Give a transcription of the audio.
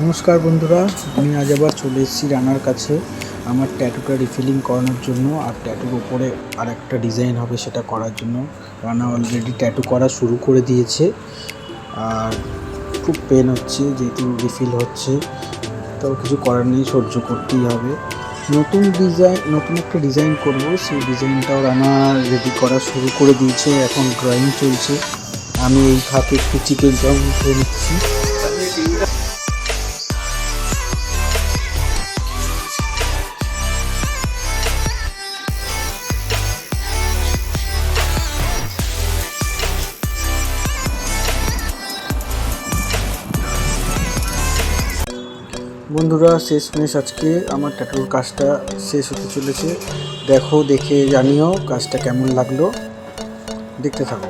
নমস্কার বন্ধুরা, আমি আজ আবার চলে এসেছি রানার কাছে আমার ট্যাটুটা রিফিলিং করানোর জন্য। আর ট্যাটুর ওপরে আর একটা ডিজাইন হবে সেটা করার জন্য। রানা অলরেডি ট্যাটু করা শুরু করে দিয়েছে। আর খুব পেন হচ্ছে যেহেতু রিফিল হচ্ছে, তো কিছু করার নেই, সহ্য করতেই হবে। নতুন একটা ডিজাইন করব, সেই ডিজাইনটাও রানা রেডি করা শুরু করে দিয়েছে। এখন ড্রয়িং চলছে, আমি এই ফাঁকে একটু চিকেন চাউমিন খেয়ে নিচ্ছি। বন্ধুরা, শেষমেশ আজকে আমার ট্যাটুর কাজটা শেষ হতে চলেছে। দেখে জানিও কাজটা কেমন লাগলো, দেখতে থাকো।